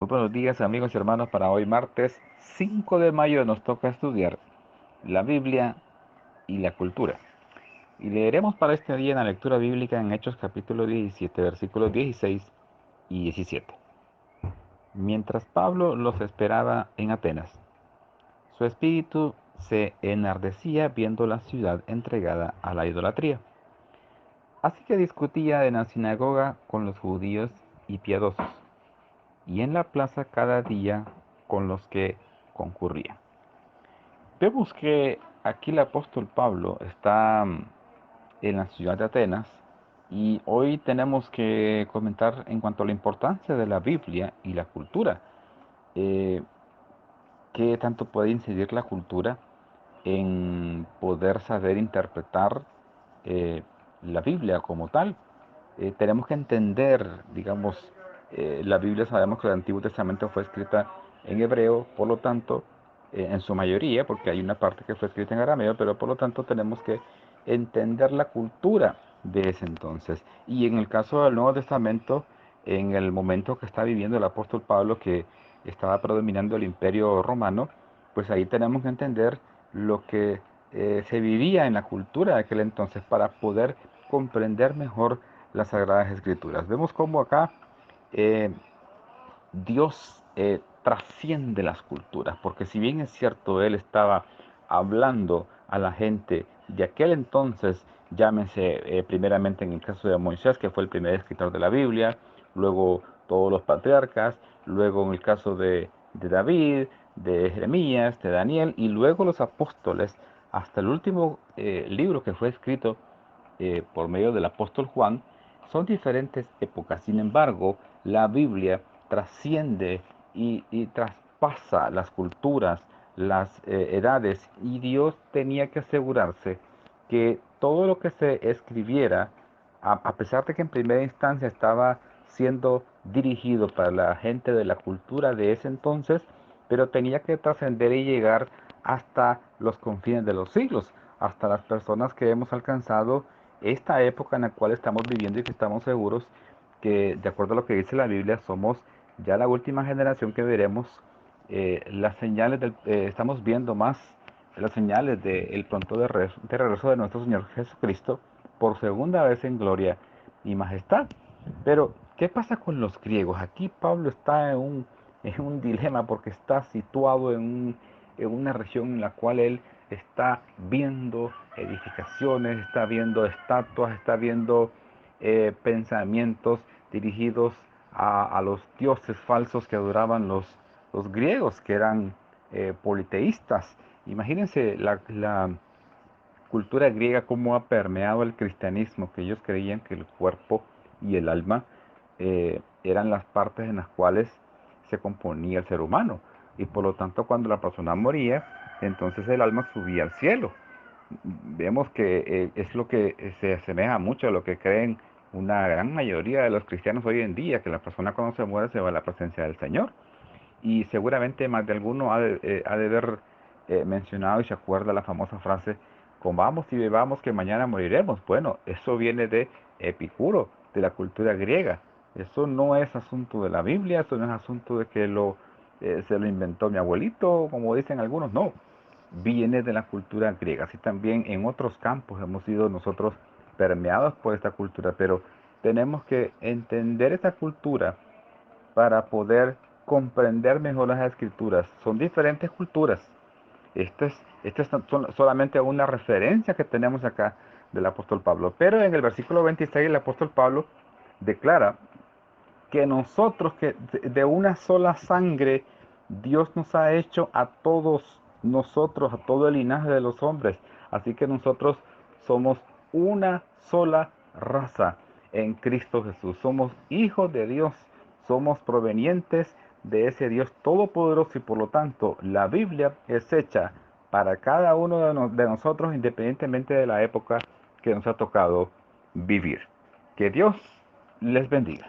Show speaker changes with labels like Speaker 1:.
Speaker 1: Muy buenos días amigos y hermanos, para hoy martes 5 de mayo nos toca estudiar la Biblia y la cultura. Y leeremos para este día en la lectura bíblica en Hechos capítulo 17, versículos 16 y 17. Mientras Pablo los esperaba en Atenas, su espíritu se enardecía viendo la ciudad entregada a la idolatría. Así que discutía en la sinagoga con los judíos y piadosos, y en la plaza cada día con los que concurrían. Vemos que aquí el apóstol Pablo está en la ciudad de Atenas y hoy tenemos que comentar en cuanto a la importancia de la Biblia y la cultura. Eh, ¿Qué tanto puede incidir la cultura en poder saber interpretar eh, la Biblia como tal? Tenemos que entender, digamos, la Biblia sabemos que el Antiguo Testamento fue escrita en hebreo, por lo tanto, en su mayoría, porque hay una parte que fue escrita en arameo, pero por lo tanto tenemos que entender la cultura de ese entonces. Y en el caso del Nuevo Testamento, en el momento que está viviendo el apóstol Pablo, que estaba predominando el imperio romano, pues ahí tenemos que entender lo que se vivía en la cultura de aquel entonces para poder comprender mejor las Sagradas Escrituras. Vemos cómo acá eh, Dios trasciende las culturas, porque si bien es cierto, Él estaba hablando a la gente de aquel entonces, llámese primeramente en el caso de Moisés, que fue el primer escritor de la Biblia, luego todos los patriarcas, luego en el caso de David, de Jeremías, de Daniel, y luego los apóstoles, hasta el último libro que fue escrito por medio del apóstol Juan, son diferentes épocas. Sin embargo, la Biblia trasciende y traspasa las culturas, las edades, y Dios tenía que asegurarse que todo lo que se escribiera, a pesar de que en primera instancia estaba siendo dirigido para la gente de la cultura de ese entonces, pero tenía que trascender y llegar hasta los confines de los siglos, hasta las personas que hemos alcanzado esta época en la cual estamos viviendo y que estamos seguros que, de acuerdo a lo que dice la Biblia, somos ya la última generación que veremos las señales estamos viendo más las señales del pronto de regreso de nuestro Señor Jesucristo por segunda vez en gloria y majestad. Pero, ¿qué pasa con los griegos? Aquí Pablo está en un dilema porque está situado en una región en la cual él está viendo edificaciones, está viendo estatuas, está viendo pensamientos dirigidos a los dioses falsos que adoraban los griegos, que eran politeístas. Imagínense la cultura griega cómo ha permeado el cristianismo, que ellos creían que el cuerpo y el alma eran las partes en las cuales se componía el ser humano. Y por lo tanto, cuando la persona moría, entonces el alma subía al cielo. Vemos que es lo que se asemeja mucho a lo que creen una gran mayoría de los cristianos hoy en día, que la persona cuando se muere se va a la presencia del Señor. Y seguramente más de alguno ha de haber mencionado y se acuerda la famosa frase, comamos y bebamos que mañana moriremos. Bueno, eso viene de Epicuro, de la cultura griega. Eso no es asunto de la Biblia, eso no es asunto de que se lo inventó mi abuelito, como dicen algunos, no. Viene de la cultura griega. Así también en otros campos hemos sido nosotros permeados por esta cultura, pero tenemos que entender esta cultura para poder comprender mejor las escrituras. Son diferentes culturas. Esta es solamente una referencia que tenemos acá del apóstol Pablo. Pero en el versículo 26 el apóstol Pablo declara que nosotros, que de una sola sangre, Dios nos ha hecho a todos nosotros, a todo el linaje de los hombres. Así que nosotros somos una sola raza en Cristo Jesús. Somos hijos de Dios, somos provenientes de ese Dios todopoderoso y por lo tanto la Biblia es hecha para cada uno de nosotros independientemente de la época que nos ha tocado vivir. Que Dios les bendiga.